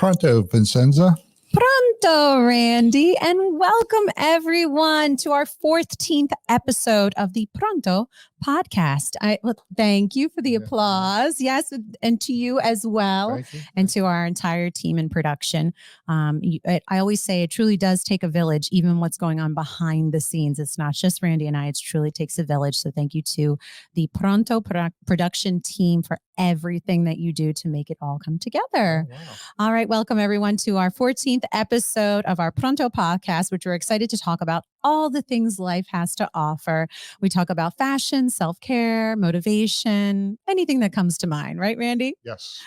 Pronto, Vincenza. Pronto, Randy, and welcome everyone to our 14th episode of the Pronto podcast. Thank you for the applause. Yes, and to you as well, and to our entire team in production. I always say it truly does take a village, even what's going on behind the scenes. It's not just Randy and I, it truly takes a village. So thank you to the Pronto production team for everything that you do to make it all come together. Oh, wow. All right, welcome everyone to our 14th episode of our Pronto podcast, which we're excited to talk about all the things life has to offer. We talk about fashion, self-care, motivation, anything that comes to mind. Right, Randy? Yes,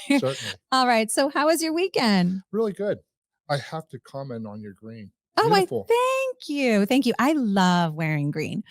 certainly. All right. So how was your weekend? Really good. I have to comment on your green. Oh, thank you. Thank you. I love wearing green.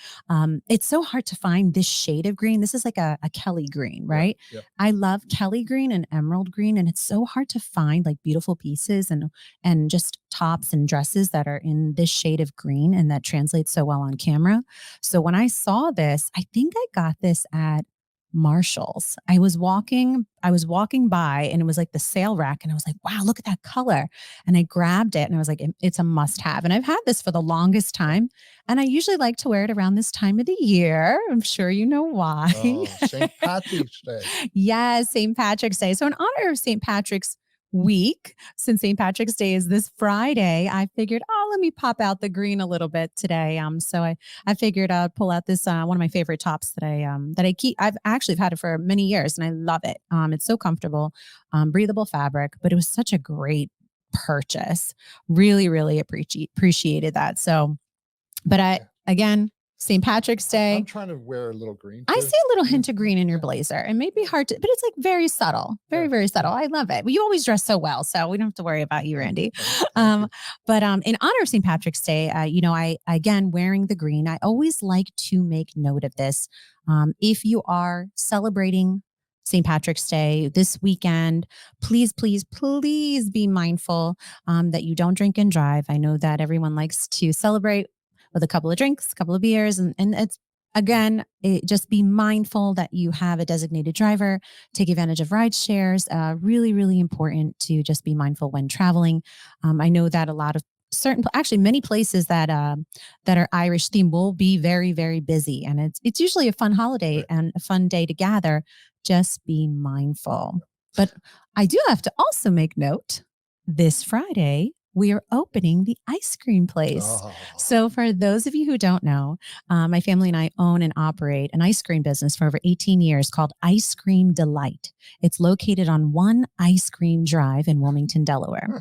It's so hard to find this shade of green. This is like a Kelly green, right? Yeah. I love Kelly green and emerald green. And it's so hard to find like beautiful pieces and just tops and dresses that are in this shade of green and that translates so well on camera. So when I saw this, I think I got this at Marshall's. I was walking by and it was like the sale rack and I was like, wow, look at that color. And I grabbed it and I was like, it's a must have. And I've had this for the longest time. And I usually like to wear it around this time of the year. I'm sure you know why. Oh, St. Patrick's Day. Yes, St. Patrick's Day. So in honor of St. Patrick's week, since St. Patrick's Day is this Friday, I figured, let me pop out the green a little bit today. So I figured I'd pull out this one of my favorite tops that I keep. I've had it for many years and I love it. It's so comfortable, breathable fabric, but it was such a great purchase. Really, really appreciated that. So, but again, St. Patrick's Day. I'm trying to wear a little green. I see a little hint of green in your blazer. It may be hard to, but it's like very subtle, very subtle. I love it. You always dress so well, so we don't have to worry about you, Randy. But in honor of St. Patrick's Day, I again, wearing the green, I always like to make note of this. If you are celebrating St. Patrick's Day this weekend, please be mindful that you don't drink and drive. I know that everyone likes to celebrate with a couple of drinks, a couple of beers. And it's, again, just be mindful that you have a designated driver, take advantage of ride shares. Really, really important to just be mindful when traveling. I know that a lot of many places that are Irish themed will be very, very busy. And it's usually a fun holiday and a fun day to gather. Just be mindful. But I do have to also make note, this Friday, we are opening the ice cream place. Oh. So for those of you who don't know, my family and I own and operate an ice cream business for over 18 years called Ice Cream Delight. It's located on One Ice Cream Drive in Wilmington, Delaware. Huh.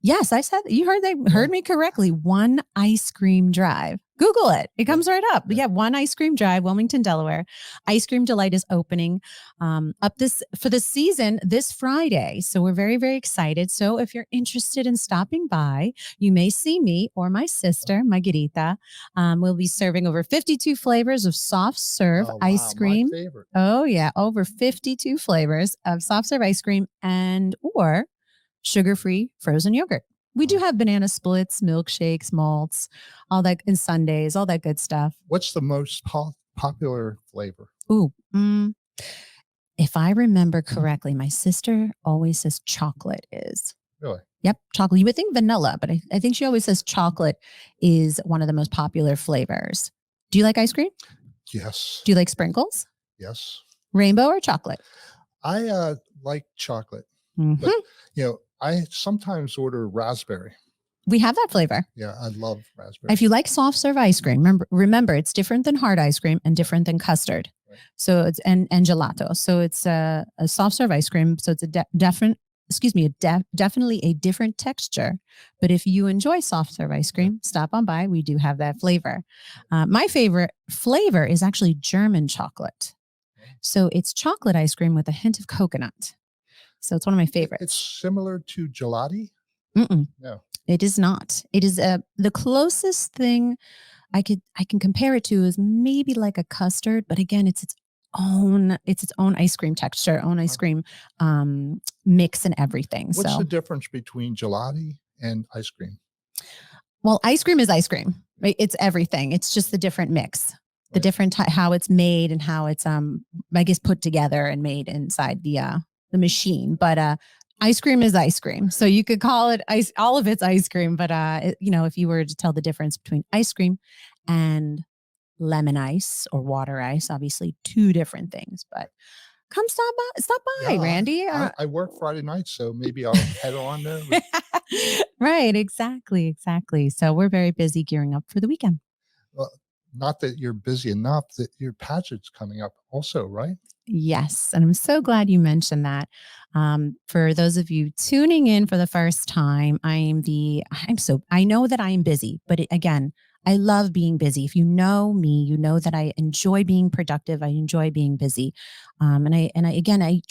Yes, I said, they heard me correctly. One Ice Cream Drive. Google it. It comes right up. Yeah, One Ice Cream Drive, Wilmington, Delaware. Ice Cream Delight is opening for the season this Friday. So we're very, very excited. So if you're interested in stopping by, you may see me or my sister, Margarita. We'll be serving over 52 flavors of soft serve ice cream. My favorite. Oh, yeah. Over 52 flavors of soft serve ice cream or sugar-free frozen yogurt. We do have banana splits, milkshakes, malts, all that, and sundaes, all that good stuff. What's the most popular flavor? If I remember correctly, my sister always says chocolate is. Really? Yep, chocolate. You would think vanilla, but I think she always says chocolate is one of the most popular flavors. Do you like ice cream? Yes. Do you like sprinkles? Yes. Rainbow or chocolate? I like chocolate. Mm-hmm. But, I sometimes order raspberry. We have that flavor. Yeah, I love raspberry. If you like soft serve ice cream, remember it's different than hard ice cream and different than custard. Right. So it's and gelato. So it's a soft serve ice cream. So it's definitely a different texture. But if you enjoy soft serve ice cream, stop on by. We do have that flavor. My favorite flavor is actually German chocolate. So it's chocolate ice cream with a hint of coconut. So it's one of my favorites. It's similar to gelati? No, it is not. It is the closest thing I can compare it to is maybe like a custard, but again, it's its own ice cream texture, own ice cream mix and everything. What's the difference between gelati and ice cream? Well, ice cream is ice cream. Right? It's everything. It's just the different mix. The different how it's made and how it's I guess put together and made inside the machine. But ice cream is ice cream. So you could call it ice, all of it's ice cream. But, if you were to tell the difference between ice cream and lemon ice or water ice, obviously two different things. But come stop by, Yeah, Randy. I work Friday nights, so maybe I'll head on there. Right, exactly. So we're very busy gearing up for the weekend. Well, not that you're busy enough, that your pageant's coming up also, right? Yes, and I'm so glad you mentioned that. For those of you tuning in for the first time, I know that I am busy, but again, I love being busy. If you know me, you know that I enjoy being productive. I enjoy being busy, I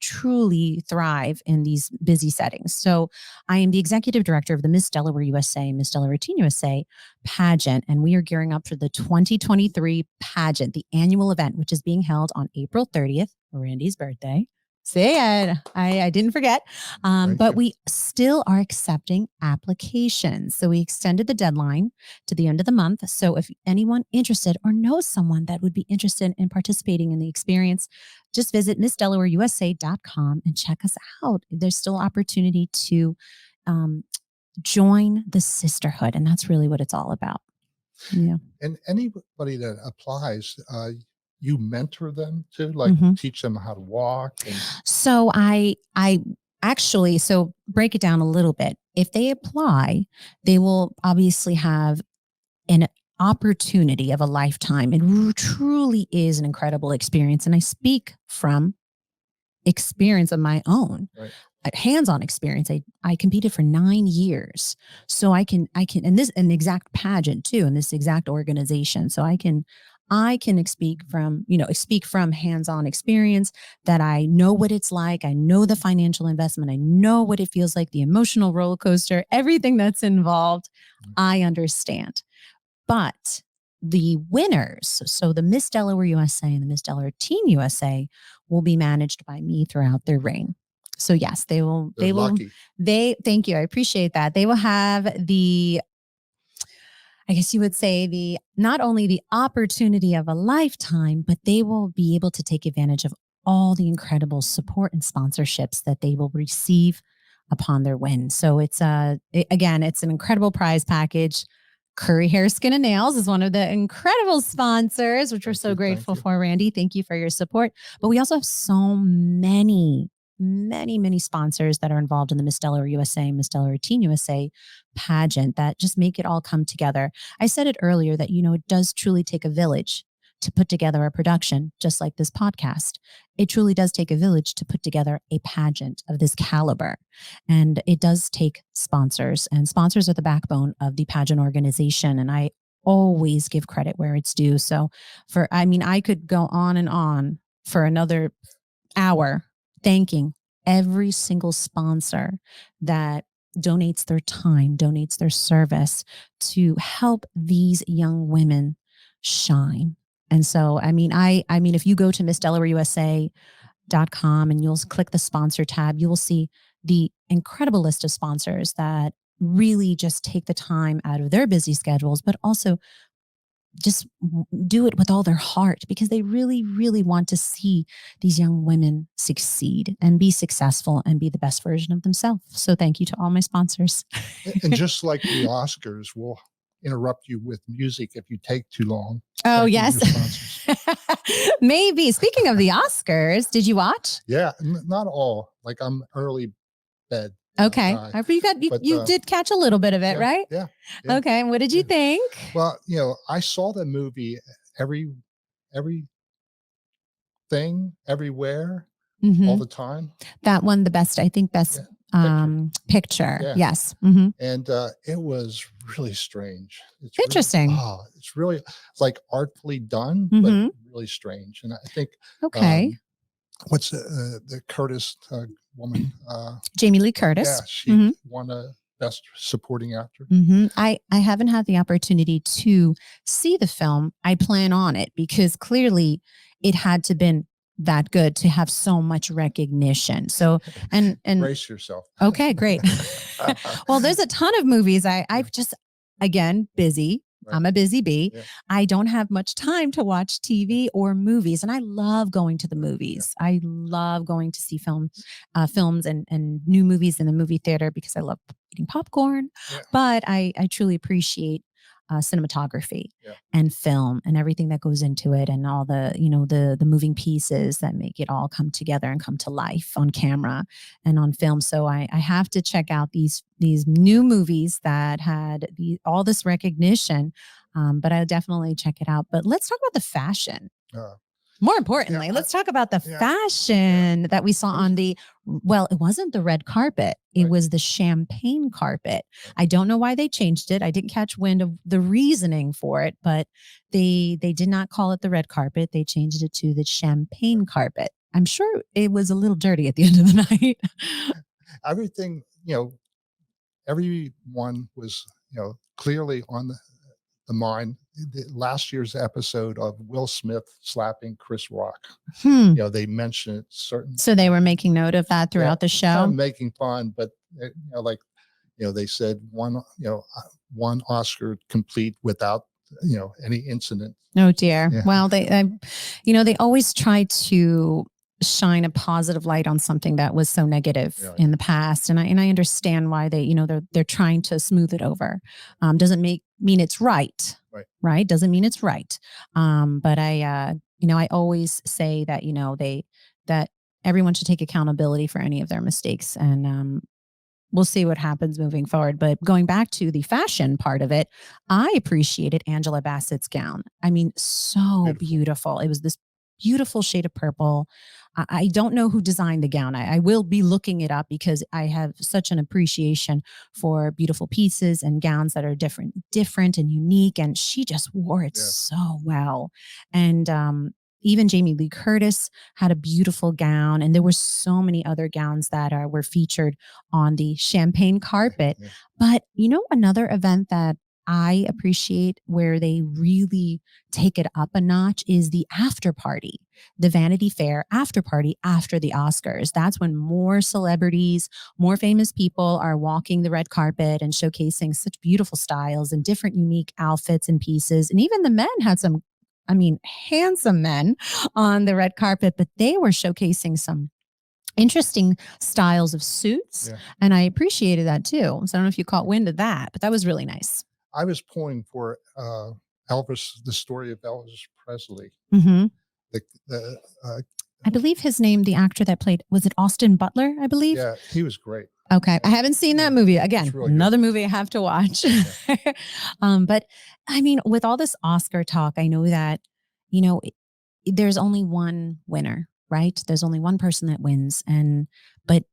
truly thrive in these busy settings. So I am the executive director of the Miss Delaware USA, Miss Delaware Teen USA pageant, and we are gearing up for the 2023 pageant, the annual event, which is being held on April 30th, Randy's birthday. Say it. I didn't forget. Thank But you. we still are accepting applications. So we extended the deadline to the end of the month. So if anyone interested or knows someone that would be interested in participating in the experience, just visit MissDelawareUSA.com and check us out. There's still opportunity to join the sisterhood, and that's really what it's all about. Yeah. And anybody that applies, you mentor them to, like, Mhm. teach them how to walk and So I actually, so break it down a little bit. If they apply, they will obviously have an opportunity of a lifetime. It truly is an incredible experience, and I speak from experience of my own. right. Hands-on experience. I competed for 9 years. So I can, and this, an exact pageant too, in this exact organization. So I can speak from hands-on experience, that I know what it's like. I know the financial investment. I know what it feels like, the emotional roller coaster, everything that's involved. I understand. But the winners, so the Miss Delaware USA and the Miss Delaware Teen USA, will be managed by me throughout their reign. So yes, they will. They're lucky. Thank you. I appreciate that. They will have I guess you would say, the not only the opportunity of a lifetime, but they will be able to take advantage of all the incredible support and sponsorships that they will receive upon their win. So again, it's an incredible prize package. Curry Hair, Skin and Nails is one of the incredible sponsors, which we're so grateful for, Randy. Thank you for your support. But we also have so many sponsors that are involved in the Miss Delaware USA, Miss Delaware Teen USA pageant, that just make it all come together. I said it earlier that, it does truly take a village to put together a production, just like this podcast. It truly does take a village to put together a pageant of this caliber. And it does take sponsors, and sponsors are the backbone of the pageant organization. And I always give credit where it's due. So I could go on and on for another hour thanking every single sponsor that donates their time, donates their service to help these young women shine. And so, if you go to MissDelawareUSA.com and you'll click the sponsor tab, you will see the incredible list of sponsors that really just take the time out of their busy schedules, but also just do it with all their heart, because they really want to see these young women succeed and be successful and be the best version of themselves. So thank you to all my sponsors. And just like the Oscars, we'll interrupt you with music if you take too long. Oh, Thanking yes. your sponsors. Maybe. Speaking of the Oscars, did you watch? Yeah, not all. Like, I'm early bed. Okay. guy. You did catch a little bit of it, Yeah, right? yeah. Okay. What did you think? Well, I saw the movie every thing, everywhere, all Mhm. the time. That won the best, I think, Yeah, picture. Yeah. Yes. Hmm. And it was really strange. Interesting. It's like artfully done, but Mhm. really strange. And I think Okay. what's the Curtis woman? Jamie Lee Curtis. Yeah, she Mhm. won a Best Supporting Actor. I haven't had the opportunity to see the film. I plan on it, because clearly it had to been that good to have so much recognition. So, and Brace yourself. okay, great. Well, there's a ton of movies. I've just, again, busy, Right. I'm a busy bee. Yeah. I don't have much time to watch TV or movies, and I love going to the movies. I love going to see films and new movies in the movie theater because I love eating popcorn. Yeah. But I truly appreciate cinematography Yeah. and film and everything that goes into it, and all the the moving pieces that make it all come together and come to life on camera and on film. So I have to check out these new movies that had all this recognition. But I'll definitely check it out. But let's talk about the fashion. More importantly, Yeah, let's talk about the yeah, fashion that we saw on the, well, it wasn't the red carpet. It Right. was the champagne carpet. Right. I don't know why they changed it. I didn't catch wind of the reasoning for it, but they did not call it the red carpet. They changed it to the champagne carpet. I'm sure it was a little dirty at the end of the night. Everything, everyone was, clearly on the mind. Last year's episode of Will Smith slapping Chris Rock, Hmm. they mentioned certain. So they were making note of that throughout the show. Kind of making fun, but they said one Oscar complete without any incident. Oh dear. Yeah. Well, they always try to shine a positive light on something that was so negative in the past, and I understand why they're trying to smooth it over. Doesn't mean it's right. Right. Doesn't mean it's right. But I always say that that everyone should take accountability for any of their mistakes, and we'll see what happens moving forward. But going back to the fashion part of it, I appreciated Angela Bassett's gown. I mean, so beautiful. It was this beautiful shade of purple. I don't know who designed the gown. I will be looking it up because I have such an appreciation for beautiful pieces and gowns that are different and unique. And she just wore it so well. And even Jamie Lee Curtis had a beautiful gown, and there were so many other gowns that were featured on the champagne carpet. Yeah. But another event that I appreciate where they really take it up a notch is the after party, the Vanity Fair after party after the Oscars. That's when more celebrities, more famous people are walking the red carpet and showcasing such beautiful styles and different unique outfits and pieces. And even the men had some, handsome men on the red carpet, but they were showcasing some interesting styles of suits. Yeah. And I appreciated that too. So I don't know if you caught wind of that, but that was really nice. I was pulling for the story of Elvis Presley. Mm-hmm. I believe his name, the actor that played, was it Austin Butler, I believe? Yeah, he was great. Okay. I haven't seen that movie. Again, really another movie I have to watch. Yeah. But with all this Oscar talk, I know that, there's only one winner, right? There's only one person that wins. But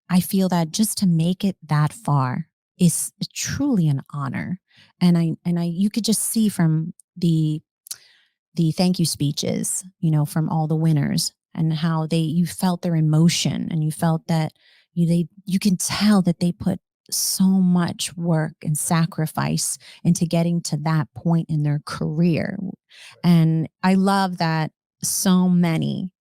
I feel that just to make it that far is truly an honor. And you could just see from the thank you speeches, from all the winners, and how you felt their emotion, and you felt that you can tell that they put so much work and sacrifice into getting to that point in their career. And I love that so many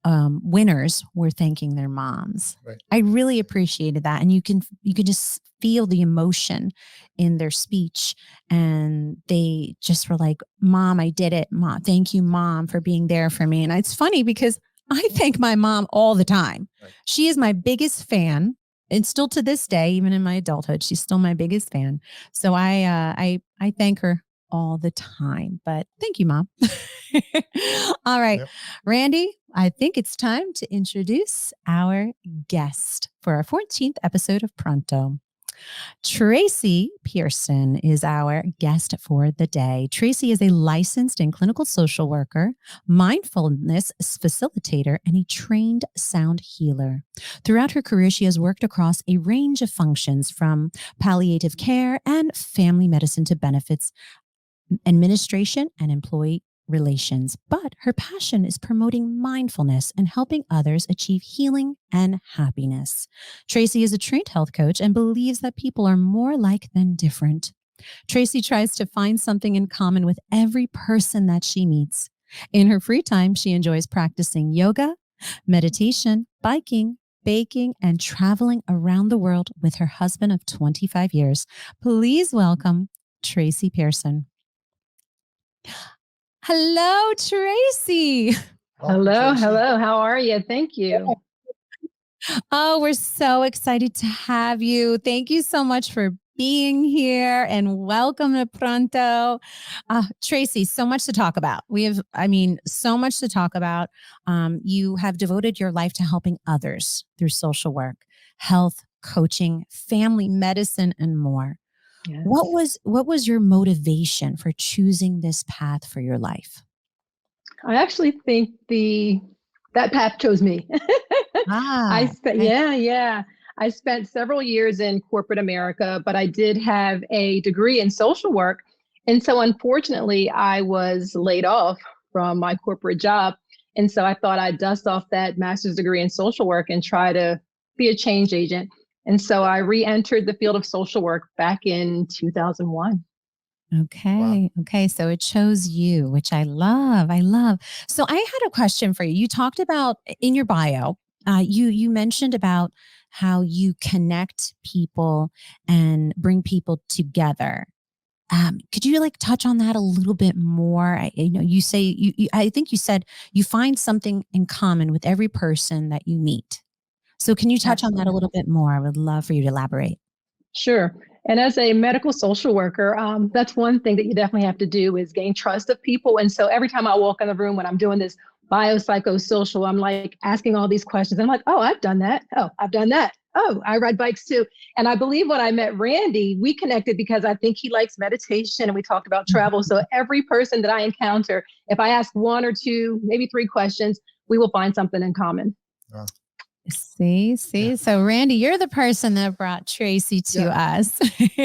winners were thanking their moms. Right. I really appreciated that. And you can just feel the emotion in their speech. And they just were like, Mom, I did it. Mom, thank you, Mom, for being there for me. And it's funny because I thank my mom all the time. Right. She is my biggest fan. And still to this day, even in my adulthood, she's still my biggest fan. So I thank her all the time. But thank you, Mom. All right. Yep. Randy, I think it's time to introduce our guest for our 14th episode of Pronto. Tracy Pearson is our guest for the day. Tracy is a licensed and clinical social worker, mindfulness facilitator, and a trained sound healer. Throughout her career, she has worked across a range of functions from palliative care and family medicine to benefits administration and employee relations, but her passion is promoting mindfulness and helping others achieve healing and happiness. Tracy is a trained health coach and believes that people are more alike than different. Tracy tries to find something in common with every person that she meets. In her free time, she enjoys practicing yoga, meditation, biking, baking, and traveling around the world with her husband of 25 years. Please welcome Tracy Pearson. Hello, Tracy. Welcome, Hello, Tracy. hello. How are you? Thank you. Oh, we're so excited to have you. Thank you so much for being here and welcome to Pronto. Tracy, so much to talk about. So much to talk about. You have devoted your life to helping others through social work, health, coaching, family medicine, and more. Yes. What was your motivation for choosing this path for your life? I actually think that path chose me. I spent Okay. yeah. I spent several years in corporate America, but I did have a degree in social work. And so unfortunately, I was laid off from my corporate job. And so I thought I'd dust off that master's degree in social work and try to be a change agent. And so I re-entered the field of social work back in 2001. Wow. Okay. Okay. So it chose you, which I love. I love. So I had a question for you. You talked about in your bio, you mentioned about how you connect people and bring people together. Could you like touch on that a little bit more? You say I think you said you find something in common with every person that you meet. So can you touch on that a Absolutely. little bit more? I would love for you to elaborate. Sure. And as a medical social worker, that's one thing that you definitely have to do is gain trust of people. And so every time I walk in the room when I'm doing this biopsychosocial, I'm like asking all these questions. I'm like, oh, I've done that. Oh, I've done that. Oh, I ride bikes too. And I believe when I met Randy, we connected because I think he likes meditation and we talked about travel. So every person that I encounter, if I ask one or two, maybe three questions, we will find something in common. Uh, See. yeah. So, Randy, you're the person that brought Tracy to Yeah. us.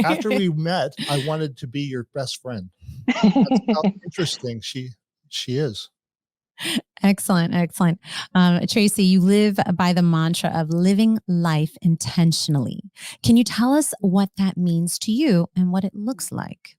After we met, I wanted to be your best friend. That's how interesting she is. Excellent, excellent. Tracy, you live by the mantra of living life intentionally. Can you tell us what that means to you and what it looks like?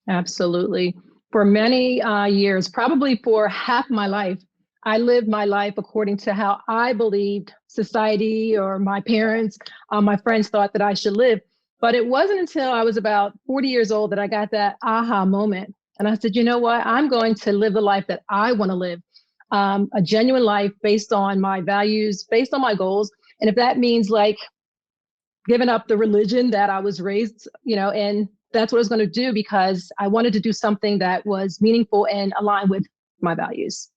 Absolutely. For many years, probably for half my life, I lived my life according to how I believed society or my parents, my friends thought that I should live. But it wasn't until I was about 40 years old that I got that aha moment. And I said, you know what? I'm going to live the life that I want to live, a genuine life based on my values, based on my goals. And if that means like given up the religion that I was raised, and that's what I was going to do because I wanted to do something that was meaningful and aligned with my values.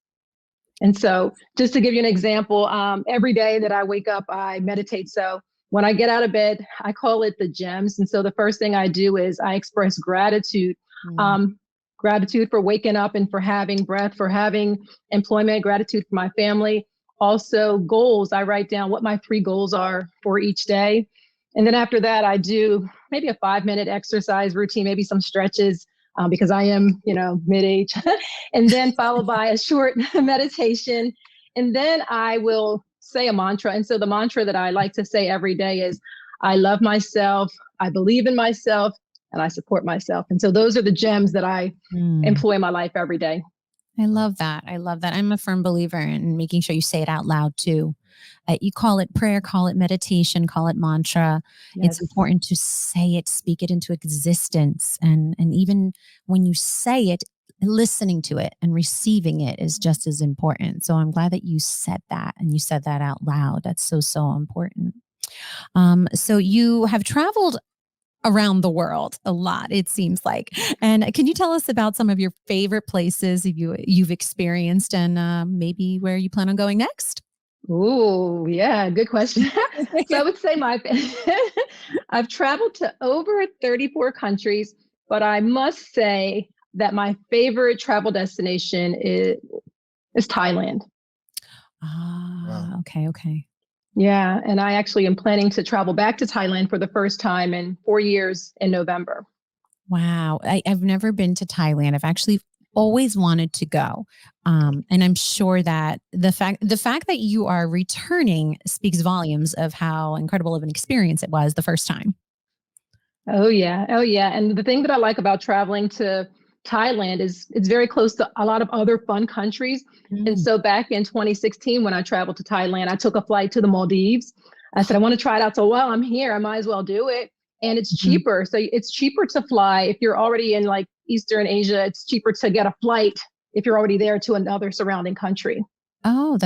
And so, just to give you an example, every day that I wake up, I meditate. So, when I get out of bed, I call it the gems. And so, the first thing I do is I express gratitude. Mm. Gratitude for waking up and for having breath, for having employment, gratitude for my family. Also, goals. I write down what my three goals are for each day. And then after that, I do maybe a 5-minute exercise routine, maybe some stretches because I am, mid age. And then followed by a short meditation. And then I will say a mantra. And so the mantra that I like to say every day is I love myself, I believe in myself, and I support myself. And so those are the gems that I Mm. employ in my life every day. I love that. I love that. I'm a firm believer in making sure you say it out loud too. You call it prayer, call it meditation, call it mantra. It's Yes. important to say it, speak it into existence. And even when you say it, listening to it and receiving it is just as important. So I'm glad that you said that and you said that out loud. That's so, so important. So you have traveled around the world a lot, it seems like. And can you tell us about some of your favorite places you've experienced and maybe where you plan on going next? Oh, yeah, good question. So I would say I've traveled to over 34 countries, but I must say that my favorite travel destination is Thailand. Wow. Okay, okay. Yeah, and I actually am planning to travel back to Thailand for the first time in 4 years in November. Wow. I've never been to Thailand. I've actually always wanted to go. And I'm sure that the fact that you are returning speaks volumes of how incredible of an experience it was the first time. Oh yeah. Oh yeah. And the thing that I like about traveling to Thailand is it's very close to a lot of other fun countries. And Mm. so back in 2016, when I traveled to Thailand, I took a flight to the Maldives. I said, I want to try it out. So while I'm here, I might as well do it. And it's Mhm. cheaper. So it's cheaper to fly if you're already in like Eastern Asia, it's cheaper to get a flight if you're already there to another surrounding country. Oh,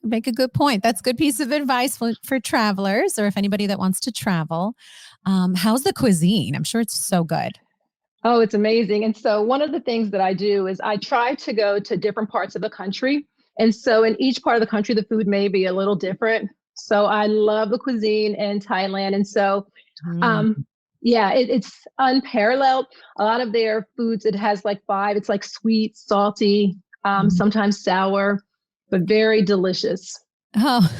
make a good point. That's a good piece of advice for travelers or if anybody that wants to travel. How's the cuisine? I'm sure it's so good. Oh, it's amazing. And so one of the things that I do is I try to go to different parts of the country. And so in each part of the country, the food may be a little different. So I love the cuisine in Thailand. And so, Mm. um, yeah, it's unparalleled. A lot of their foods, it has like five, it's like sweet, salty, Mhm. sometimes sour, but very delicious. Oh,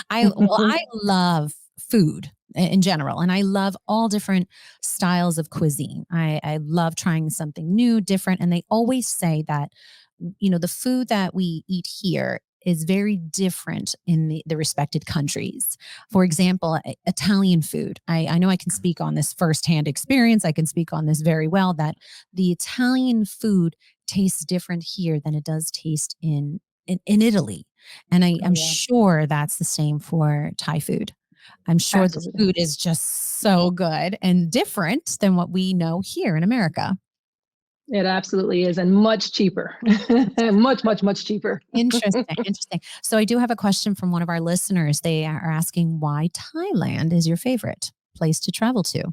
I love food in general, and I love all different styles of cuisine. I love trying something new, different, and they always say that the food that we eat here is very different in the respected countries. For example, Italian food. I know I can speak on this firsthand experience. I can speak on this very well that the Italian food tastes different here than it does taste in Italy. And Oh, I'm yeah, sure that's the same for Thai food. I'm sure the absolutely. food is just so good and different than what we know here in America. It absolutely is, and much cheaper. Much, much, much cheaper. Interesting, interesting. So I do have a question from one of our listeners. They are asking why Thailand is your favorite place to travel to.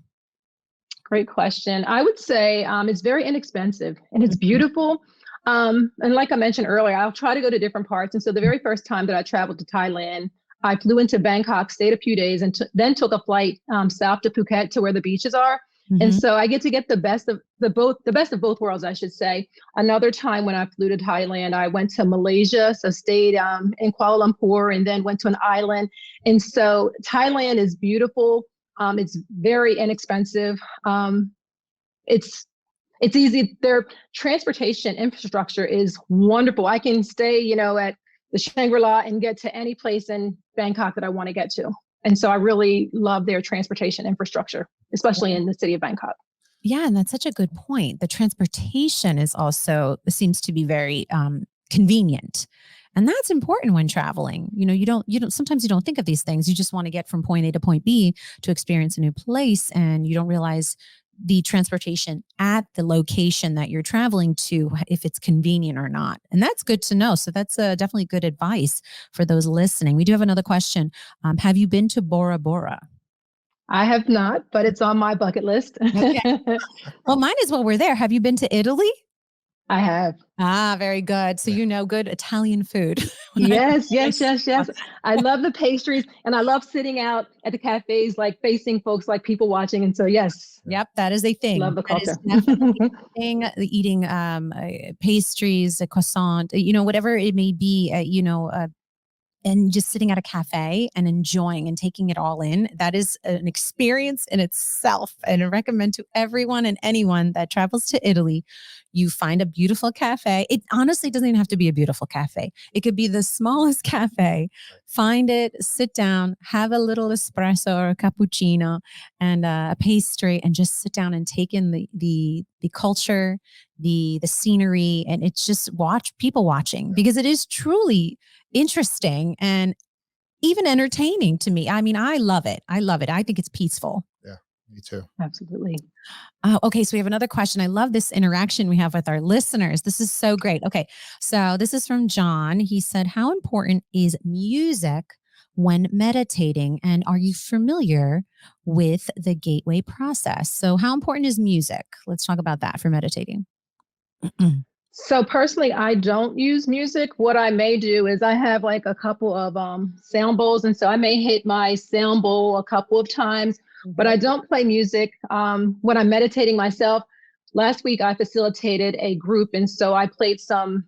Great question. I would say it's very inexpensive and it's Mhm. beautiful. And like I mentioned earlier, I'll try to go to different parts. And so the very first time that I traveled to Thailand, I flew into Bangkok, stayed a few days, and then took a flight south to Phuket to where the beaches are. And Mhm. so I get to get the best of both worlds, I should say. Another time when I flew to Thailand, I went to Malaysia, so stayed in Kuala Lumpur, and then went to an island. And so Thailand is beautiful. It's very inexpensive. Um, it's it's easy. Their transportation infrastructure is wonderful. I can stay, at the Shangri-La and get to any place in Bangkok that I want to get to. And so I really love their transportation infrastructure, especially in the city of Bangkok. Yeah, and that's such a good point. The transportation is also seems to be very convenient. And that's important when traveling. You don't sometimes you don't think of these things. You just want to get from point A to point B to experience a new place and you don't realize the transportation at the location that you're traveling to if it's convenient or not. And that's good to know. So that's definitely good advice for those listening. We do have another question. Have you been to Bora Bora? I have not, but it's on my bucket list. Okay. Well, mine is while we're there. Have you been to Italy? I have. Ah, very good. So Yeah. you know good Italian food. Yes, When I yes, yes, yes. talk. I love the pastries and I love sitting out at the cafes, like facing folks, like people watching. And so, yes, Yep, that is a thing. love the That is culture. definitely a thing. Eating pastries, a croissant, whatever it may be. And just sitting at a cafe and enjoying and taking it all in. That is an experience in itself. And I recommend to everyone and anyone that travels to Italy, you find a beautiful cafe. It honestly doesn't even have to be a beautiful cafe. It could be the smallest cafe. Find it, sit down, have a little espresso or a cappuccino and a pastry and just sit down and take in the culture, the scenery, and it's just watch people watching because it is truly interesting and even entertaining to me. I mean, I love it. I love it. I think it's peaceful. Yeah, me too. Absolutely. Okay, so we have another question. I love this interaction we have with our listeners. This is so great. Okay, so this is from John. He said, how important is music when meditating? And are you familiar with the gateway process? So, how important is music? Let's talk about that for meditating. So personally, I don't use music. What I may do is I have like a couple of sound bowls, and so I may hit my sound bowl a couple of times, but Mhm. I don't play music when I'm meditating myself. Last week, I facilitated a group, and so I played some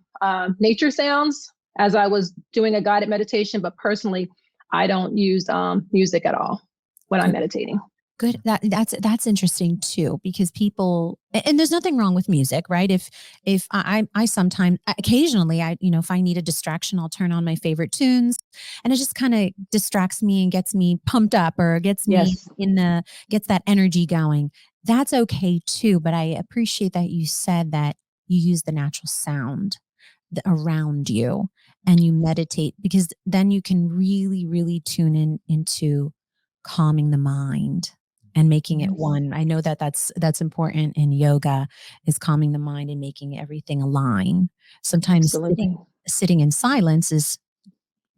nature sounds as I was doing a guided meditation. But personally, I don't use music at all when I'm meditating. Good. That's interesting too, because people and there's nothing wrong with music, right? If I sometimes occasionally if I need a distraction, I'll turn on my favorite tunes, and it just kind of distracts me and gets me pumped up or gets me Yes. gets that energy going. That's okay too. But I appreciate that you said that you use the natural sound around you and you meditate because then you can really, really tune in into calming the mind and making it Yes. one. I know that that's important in yoga, is calming the mind and making everything align. Sometimes Absolutely. sitting in silence is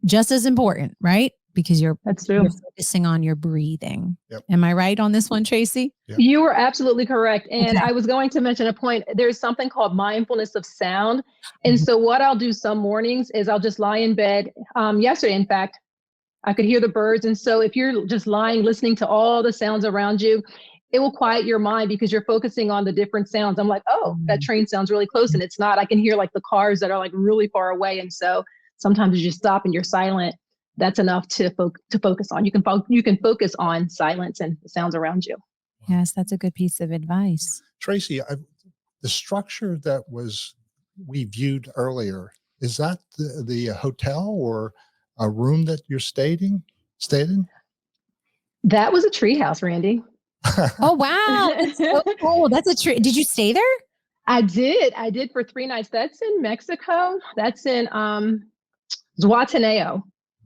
just as important, right? Because That's you're true. focusing on your breathing. Yep. Am I right on this one, Tracy? Yep. You were absolutely correct. And Okay. I was going to mention a point. There's something called mindfulness of sound. And Mhm. so what I'll do some mornings is I'll just lie in bed. Yesterday, in fact, I could hear the birds. And so if you're just lying, listening to all the sounds around you, it will quiet your mind because you're focusing on the different sounds. I'm like, oh, that train sounds really close. And it's not. I can hear like the cars that are like really far away. And so sometimes you just stop and you're silent. That's enough to focus on. You can focus on silence and the sounds around you. Yes, that's a good piece of advice. Tracy, the structure that we viewed earlier, is that the hotel or a room that you're stayed in? That was a treehouse, Randy. Oh, wow. That's so cool. That's a tree. Did you stay there? I did. I did for 3 nights. That's in Mexico. That's in Zuataneo,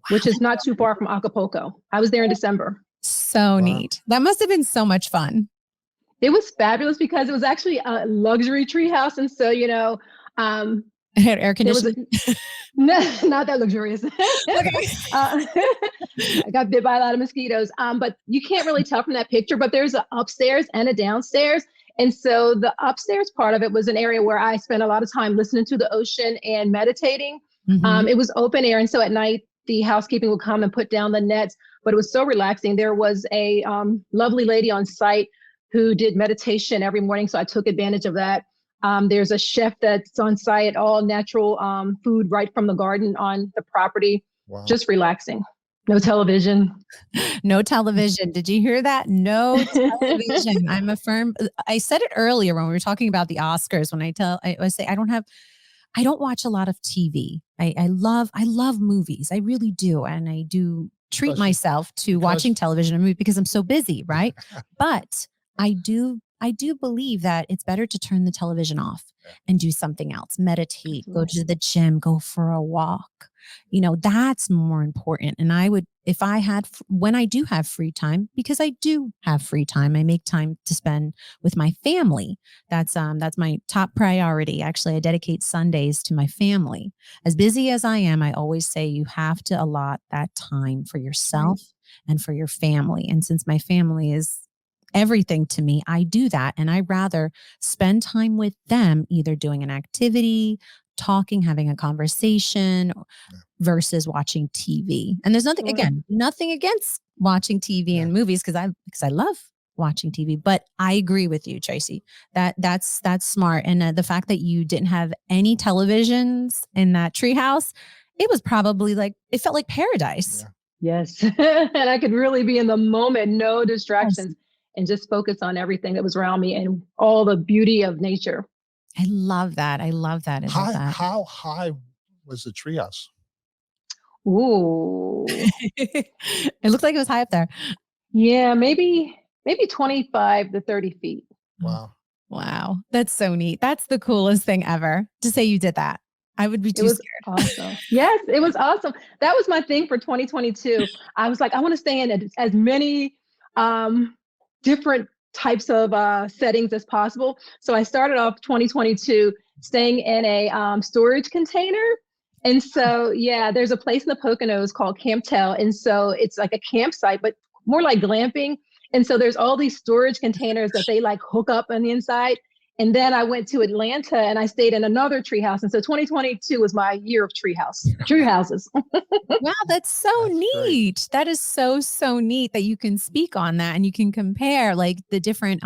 which is not too far from Acapulco. I was there in December. So Wow. neat. That must have been so much fun. It was fabulous because it was actually a luxury treehouse. And so, It had air there was conditioning. no, not that luxurious. Okay. I got bit by a lot of mosquitoes. But you can't really tell from that picture, but there's an upstairs and a downstairs. And so the upstairs part of it was an area where I spent a lot of time listening to the ocean and meditating. Mhm. It was open air. And so at night, the housekeeping would come and put down the nets, but it was so relaxing. There was a lovely lady on site who did meditation every morning. So I took advantage of that. There's a chef that's on site, all natural food right from the garden on the property, Wow. just relaxing. No television. No television. Did you hear that? No television. I'm a firm. I said it earlier when we were talking about the Oscars. When I say I don't watch a lot of TV. I love movies. I really do, and I do treat Because- myself to watching television and movies because I'm so busy, right? But I do believe that it's better to turn the television off and do something else. Meditate, go to the gym, go for a walk. That's more important. And I would, if I had, when I do have free time, because I do have free time, I make time to spend with my family. That's my top priority. Actually, I dedicate Sundays to my family. As busy as I am, I always say you have to allot that time for yourself and for your family. And since my family is everything to me, I do that. And I rather spend time with them, either doing an activity, talking, having a conversation versus watching TV. And there's nothing, again, nothing against watching TV and movies because I love watching TV. But I agree with you, Tracy, that's smart. And the fact that you didn't have any televisions in that treehouse, it was probably it felt like paradise. Yes. And I could really be in the moment, no distractions, and just focus on everything that was around me and all the beauty of nature. I love that. I love that. How high was the treehouse? Ooh. It looked like it was high up there. Yeah, maybe 25 to 30 feet. Wow. Wow. That's so neat. That's the coolest thing ever to say you did that. I would be too scared. Awesome. Yes, it was awesome. That was my thing for 2022. I was like, I want to stay in as many different types of settings as possible. So I started off 2022 staying in a storage container. And so, there's a place in the Poconos called Camp Tell. And so it's like a campsite, but more like glamping. And so there's all these storage containers that they hook up on the inside. And then I went to Atlanta and I stayed in another treehouse. And so 2022 was my year of tree houses. Wow, that's so neat. Great. That is so neat that you can speak on that and you can compare the different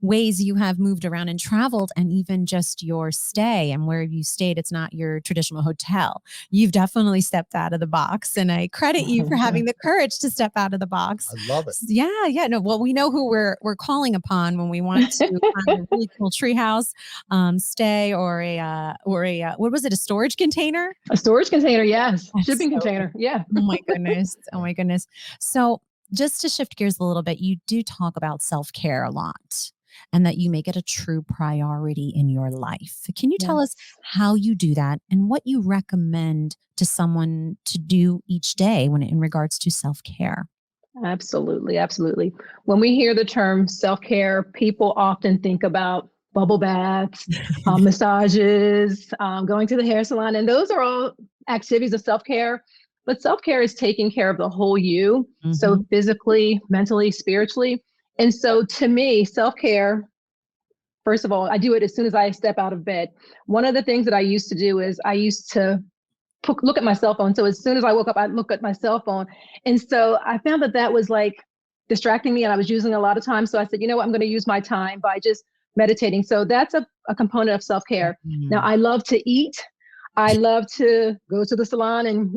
ways you have moved around and traveled, and even just your stay and where you stayed. It's not your traditional hotel. You've definitely stepped out of the box, and I credit you for having the courage to step out of the box. I love it. Yeah. No, well, we know who we're calling upon when we want to find a really cool treehouse stay or a what was it? A storage container? A storage container, yes. That's Shipping container, yeah. Oh my goodness. Oh my goodness. So just to shift gears a little bit, you do talk about self-care a lot and that you make it a true priority in your life. Can you tell us how you do that and what you recommend to someone to do each day in regards to self-care? Absolutely, absolutely. When we hear the term self-care, people often think about bubble baths, massages, going to the hair salon, and those are all activities of self-care. But self-care is taking care of the whole you, Mhm. so physically, mentally, spiritually. And so to me, self-care, first of all, I do it as soon as I step out of bed. One of the things that I used to do is I used to look at my cell phone. So as soon as I woke up, I'd look at my cell phone. And so I found that that was like distracting me and I was using a lot of time. So I said, you know what, I'm going to use my time by just meditating. So that's a component of self-care. Now Mm. I love to eat. I love to go to the salon and,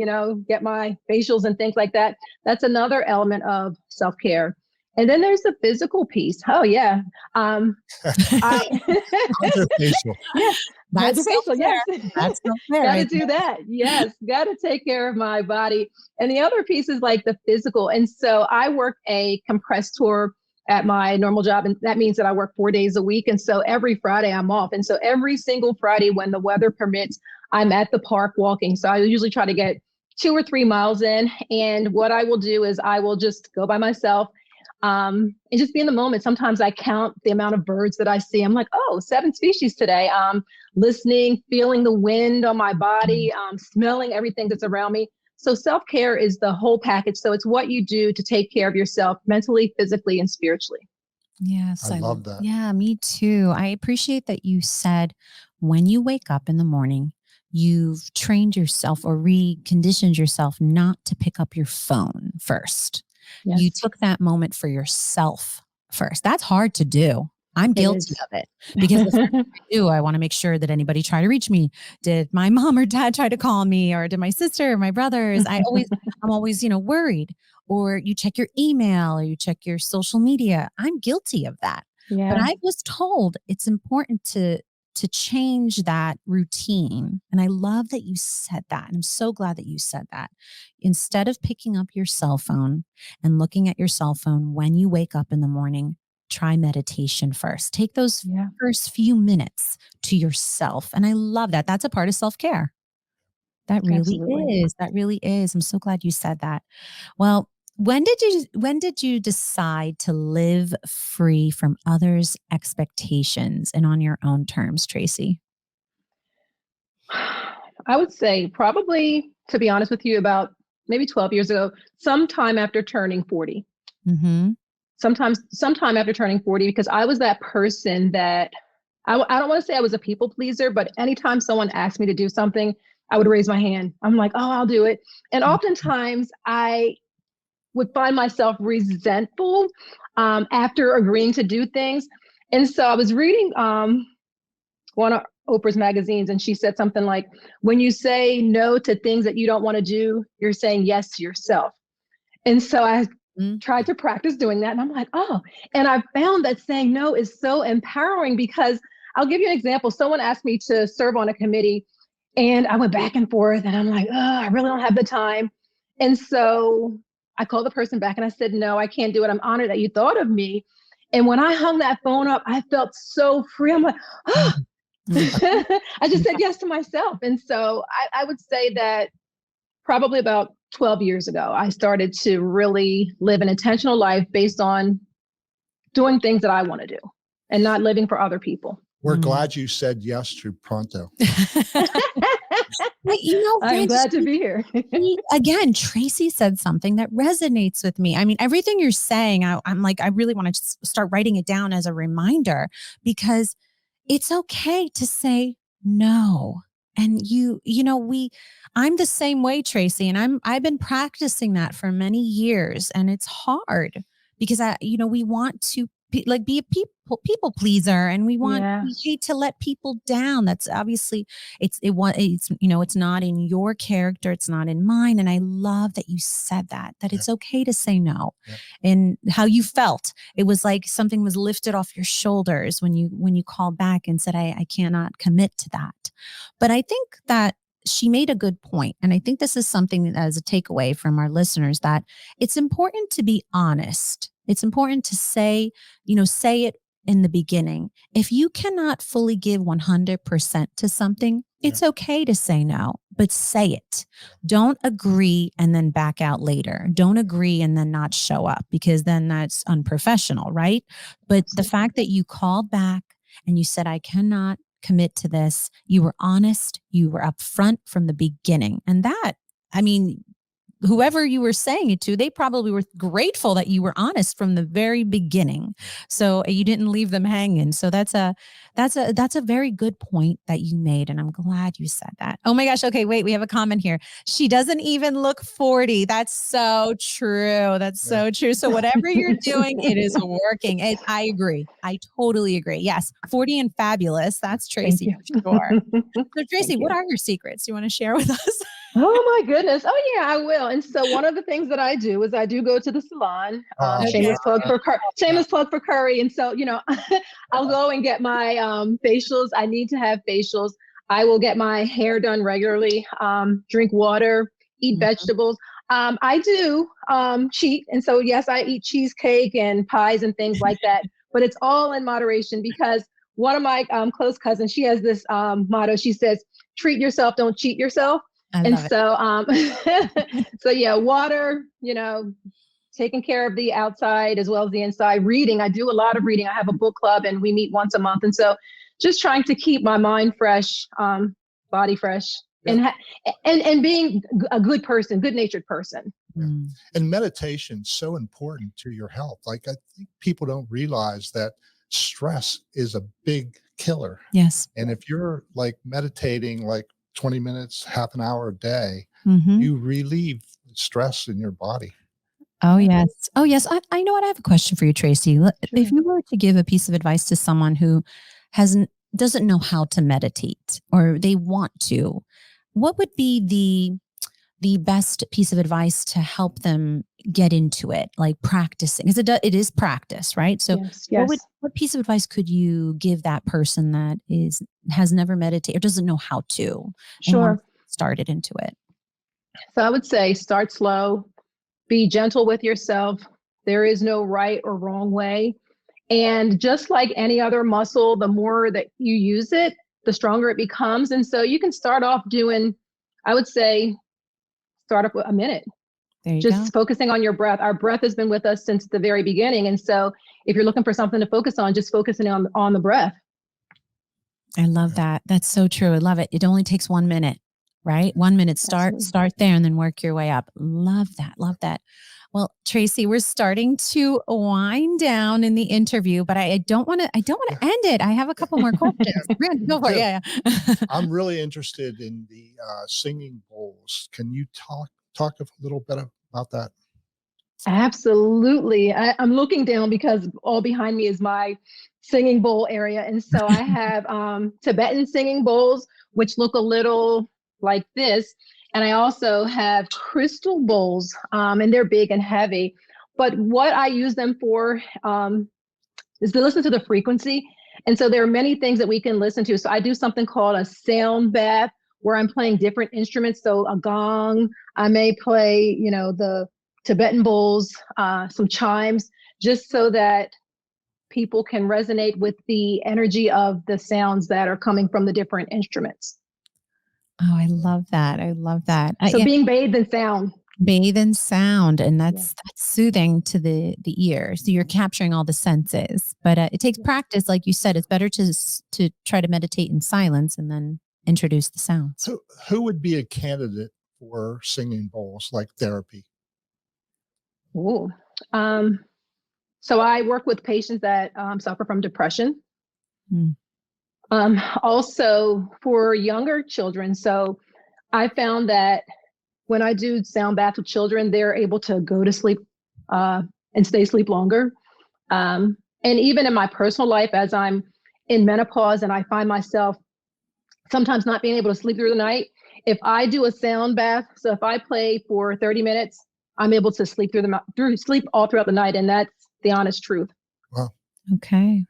get my facials and things like that. That's another element of self-care. And then there's the physical piece. Oh yeah. I Hydrofacial. yes, That's hydrofacial, yes. self-care. That's self-care Got to right do that. Yes, got to take care of my body. And the other piece is like the physical. And so I work a compressed tour at my normal job. And that means that I work 4 days a week. And so every Friday I'm off. And so every single Friday when the weather permits, I'm at the park walking. So I usually try to get 2 or 3 miles in. And what I will do is I will just go by myself and just be in the moment. Sometimes I count the amount of birds that I see. I'm like, oh, 7 species today. Listening, feeling the wind on my body, smelling everything that's around me. So self-care is the whole package. So it's what you do to take care of yourself mentally, physically, and spiritually. Yes, I love that. yeah, me too. I appreciate that you said when you wake up in the morning, you've trained yourself or reconditioned yourself not to pick up your phone first. You Yes, took that moment for yourself first. That's hard to do. I'm it guilty is. of it because the first thing I do, I want to make sure that anybody try to reach me. Did my mom or dad try to call me, or did my sister or my brothers? I'm always, worried. Or you check your email or you check your social media. I'm guilty of that. But Yeah, I was told it's important to change that routine. And I love that you said that. And I'm so glad that you said that. Instead of picking up your cell phone and looking at your cell phone when you wake up in the morning, try meditation first. Take those yeah, first few minutes to yourself. And I love that. That's a part of self-care. That really absolutely. is. That really is. I'm so glad you said that. Well, when did you decide to live free from others' expectations and on your own terms, Tracy? I would say probably, to be honest with you, about maybe 12 years ago, sometime after turning 40. Mhm. Sometime after turning 40, because I was that person that I don't want to say I was a people pleaser, but anytime someone asked me to do something, I would raise my hand. I'm like, oh, I'll do it. And oftentimes I would find myself resentful after agreeing to do things. And so I was reading one of Oprah's magazines, and she said something like, when you say no to things that you don't want to do, you're saying yes to yourself. And so I Mm. tried to practice doing that. And I'm like, oh, and I found that saying no is so empowering because I'll give you an example. Someone asked me to serve on a committee and I went back and forth and I'm like, oh, I really don't have the time. And so I called the person back and I said, no, I can't do it. I'm honored that you thought of me. And when I hung that phone up, I felt so free. I'm like, oh, Mm. Mm. I just said yes to myself. And so I would say that probably about 12 years ago, I started to really live an intentional life based on doing things that I want to do and not living for other people. We're Mm. glad you said yes to Pronto. But, I'm Randy, glad to be here. again, Tracy said something that resonates with me. I mean, everything you're saying, I'm like, I really want to start writing it down as a reminder because it's okay to say no. And I'm the same way, Tracy, and I've been practicing that for many years, and it's hard because we want to be a people pleaser, and Yeah, we hate to let people down. That's obviously it's not in your character, it's not in mine, and I love that you said that Yeah. it's okay to say no, Yeah. and how you felt. It was like something was lifted off your shoulders when you called back and said, I cannot commit to that. But I think that she made a good point, and I think this is something that as a takeaway from our listeners, that it's important to be honest. It's important to say it in the beginning. If you cannot fully give 100% to something, it's okay to say no. but say it. Don't agree and then back out later. Don't agree and then not show up, because then that's unprofessional, right? But the fact that you called back and you said, I cannot commit to this, you were honest, you were upfront from the beginning. And that, I mean, whoever you were saying it to, they probably were grateful that you were honest from the very beginning. So you didn't leave them hanging. So that's a very good point that you made. And I'm glad you said that. Oh my gosh. Okay. Wait, we have a comment here. She doesn't even look 40. That's so true. That's so true. So whatever you're doing, it is working. I agree. I totally agree. Yes. 40 and fabulous. That's Tracy for sure. So Tracy, what are your secrets you want to share with us? Oh my goodness. Oh yeah, I will. And so one of the things that I do is I do go to the salon. Shameless plug for shameless plug for Curry. And so, I'll go and get my facials. I need to have facials. I will get my hair done regularly, drink water, eat vegetables. I do cheat. And so yes, I eat cheesecake and pies and things like that, but it's all in moderation, because one of my close cousins, she has this motto. She says, treat yourself, don't cheat yourself. And so, so yeah, water, taking care of the outside as well as the inside. Reading, I do a lot of reading. I have a book club and we meet once a month. And so just trying to keep my mind fresh, body fresh, and being a good person, good natured person. And meditation's so important to your health. Like, I think people don't realize that stress is a big killer. Yes. And if you're like meditating like 20 minutes, half an hour a day, you relieve stress in your body. Oh, yes. Oh, yes. I know what. I have a question for you, Tracy. If you were to give a piece of advice to someone who doesn't know how to meditate, or they want to, what would be the best piece of advice to help them get into it, like practicing? Because it is practice, right? So what piece of advice could you give that person that has never meditated or doesn't know how to? Sure. Started into it. So I would say start slow, be gentle with yourself. There is no right or wrong way. And just like any other muscle, the more that you use it, the stronger it becomes. And so you can start off doing, I would say, start up with a minute. Just focusing on your breath. Our breath has been with us since the very beginning. And so if you're looking for something to focus on, just focusing on the breath. I love that. That's so true. I love it. It only takes 1 minute, right? 1 minute, start there and then work your way up. Love that. Love that. Well, Tracy, we're starting to wind down in the interview, but I don't want to end it. I have a couple more questions. Go for it. Yeah. I'm really interested in the singing bowls. Can you talk a little bit about that? Absolutely. I'm looking down because all behind me is my singing bowl area. And so I have Tibetan singing bowls, which look a little like this. And I also have crystal bowls, and they're big and heavy. But what I use them for is to listen to the frequency. And so there are many things that we can listen to. So I do something called a sound bath, where I'm playing different instruments. So a gong, I may play, the Tibetan bowls, some chimes, just so that people can resonate with the energy of the sounds that are coming from the different instruments. Oh, I love that. I love that. So being bathed in sound. Bathe in sound, and that's soothing to the ear. So you're capturing all the senses, but it takes practice. Like you said, it's better to try to meditate in silence and then introduce the sounds. So who would be a candidate for singing bowls, like therapy? Ooh. So I work with patients that suffer from depression. Also for younger children. So I found that when I do sound baths with children, they're able to go to sleep and stay asleep longer. And even in my personal life, as I'm in menopause and I find myself sometimes not being able to sleep through the night, if I do a sound bath, so if I play for 30 minutes, I'm able to sleep sleep all throughout the night. And that's the honest truth. Wow. Okay.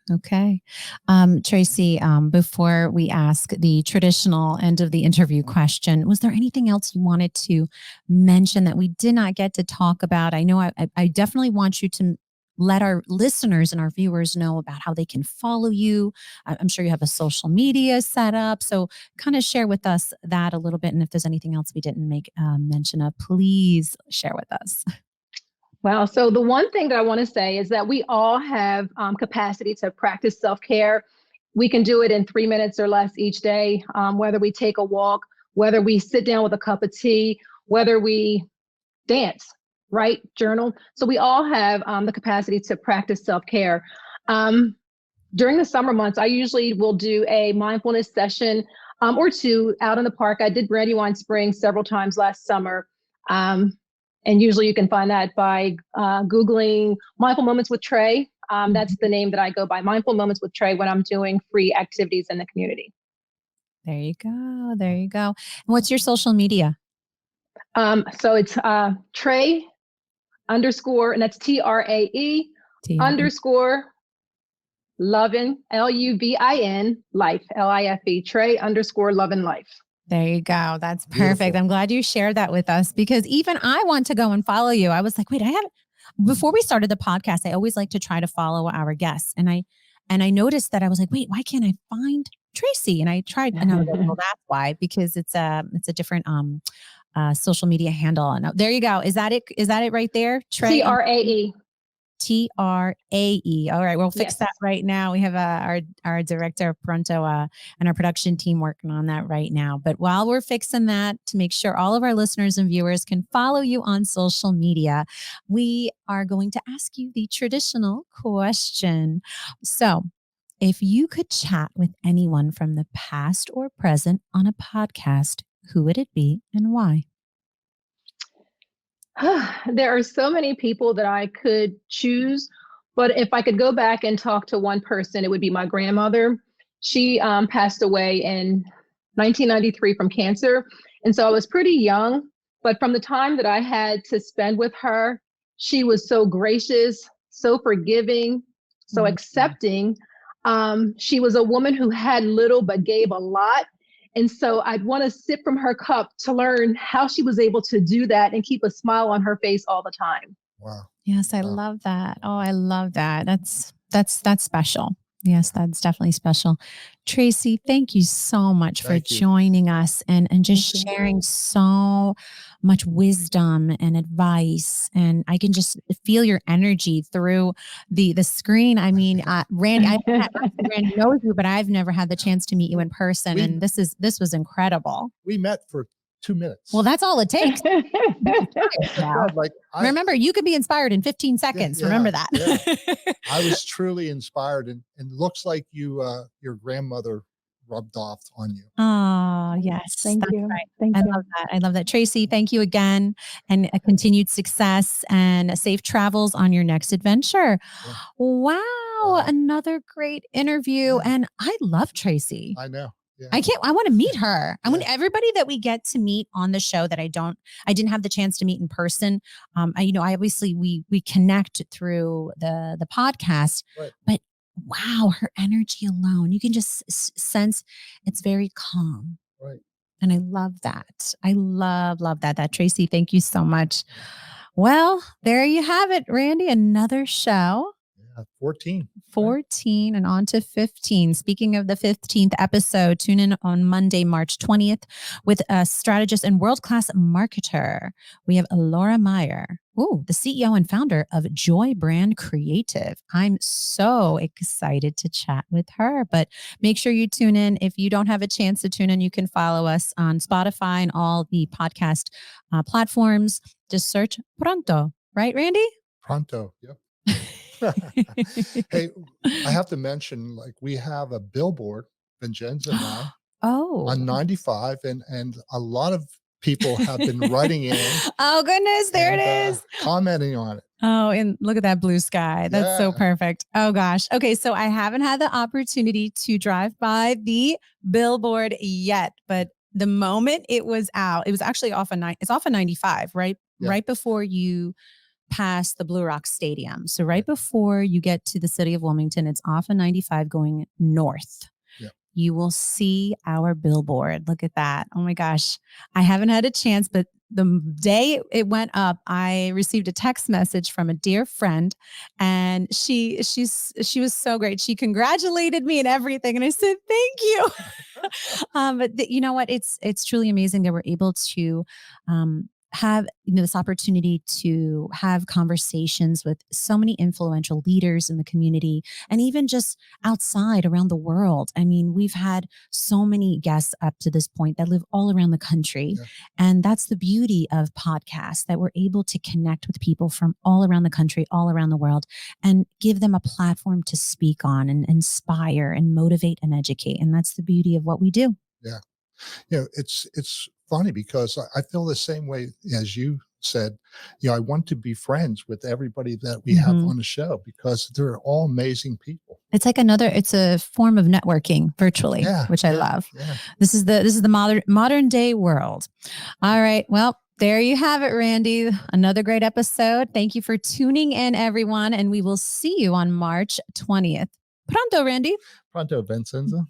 Tracy, before we ask the traditional end of the interview question, was there anything else you wanted to mention that we did not get to talk about? I know I definitely want you to let our listeners and our viewers know about how they can follow you. I'm sure you have a social media set up. So kind of share with us that a little bit. And if there's anything else we didn't make mention of, please share with us. Well, so the one thing that I want to say is that we all have capacity to practice self-care. We can do it in 3 minutes or less each day, whether we take a walk, whether we sit down with a cup of tea, whether we dance, write, journal. So we all have the capacity to practice self-care. During the summer months, I usually will do a mindfulness session or two out in the park. I did Brandywine Springs several times last summer. And usually you can find that by Googling Mindful Moments with Trey. That's the name that I go by, Mindful Moments with Trey, when I'm doing free activities in the community. There you go. There you go. And what's your social media? So it's Trey underscore, and that's TRAE underscore Lovin, LUVIN, life, LIFE, Trey underscore Lovin Life. There you go. That's perfect. Beautiful. I'm glad you shared that with us because even I want to go and follow you. I was like, wait, before we started the podcast, I always like to try to follow our guests. And I noticed that I was like, wait, why can't I find Tracy? And I tried, and I was like, well, that's why, because it's a different social media handle. And there you go. Is that it? Is that it right there? Trey TRAE. TRAE. All right, we'll fix that right now. We have our director of Pronto and our production team working on that right now. But while we're fixing that, to make sure all of our listeners and viewers can follow you on social media, we are going to ask you the traditional question. So, if you could chat with anyone from the past or present on a podcast, who would it be and why? There are so many people that I could choose, but if I could go back and talk to one person, it would be my grandmother. She passed away in 1993 from cancer. And so I was pretty young, but from the time that I had to spend with her, she was so gracious, so forgiving, so accepting. She was a woman who had little but gave a lot. And so I'd want to sip from her cup to learn how she was able to do that and keep a smile on her face all the time. Wow. Yes, I love that. Oh, I love that. That's special. Yes, that's definitely special. Tracy, thank you so much for joining us and just sharing so much wisdom and advice. And I can just feel your energy through the screen. I mean, Randy, Randy knows you, but I've never had the chance to meet you in person. And this was incredible. We met for 2 minutes. Well, that's all it takes. God, Remember, you could be inspired in 15 seconds. Remember that. I was truly inspired, and looks like your grandmother rubbed off on you. Oh, yes. Thank you. Right. Thank you. Love that. I love that. Tracy, thank you again, and a continued success and safe travels on your next adventure. Yeah. Wow. Another great interview. Yeah. And I love Tracy. I know. Yeah. I want to meet her. I want everybody that we get to meet on the show that I didn't have the chance to meet in person. I obviously we connect through the podcast, but wow, her energy alone, you can just sense it's very calm. Right. And I love that. I love that. Tracy, thank you so much. Well, there you have it, Randy, another show. 14 and on to 15. Speaking of the 15th episode, tune in on Monday, March 20th with a strategist and world-class marketer. We have Laura Meyer, the CEO and founder of Joy Brand Creative. I'm so excited to chat with her, but make sure you tune in. If you don't have a chance to tune in, you can follow us on Spotify and all the podcast platforms. Just search Pronto, right, Randy? Pronto, yep. Hey, I have to mention, we have a billboard, Vincenza and I, on 95, and a lot of people have been writing in. Oh, goodness, there it is. Commenting on it. Oh, and look at that blue sky. That's so perfect. Oh, gosh. Okay, so I haven't had the opportunity to drive by the billboard yet, but the moment it was out, it was actually off of 95, right? Yeah. Right before you past the Blue Rock Stadium. So right before you get to the city of Wilmington, it's off of 95 going north. Yep. You will see our billboard. Look at that. Oh my gosh. I haven't had a chance, but the day it went up, I received a text message from a dear friend, and she was so great. She congratulated me and everything, and I said thank you. But you know what? It's truly amazing that we're able to have this opportunity to have conversations with so many influential leaders in the community, and even just outside around the world. I mean, we've had so many guests up to this point that live all around the country. Yeah. And that's the beauty of podcasts, that we're able to connect with people from all around the country, all around the world, and give them a platform to speak on and inspire and motivate and educate. And that's the beauty of what we do. Yeah. It's funny because I feel the same way as you said. I want to be friends with everybody that we have on the show because they're all amazing people. It's like it's a form of networking virtually, which I love. Yeah. This is the modern day world. All right. Well, there you have it, Randy. Another great episode. Thank you for tuning in, everyone. And we will see you on March 20th. Pronto, Randy. Pronto, Vincenzo.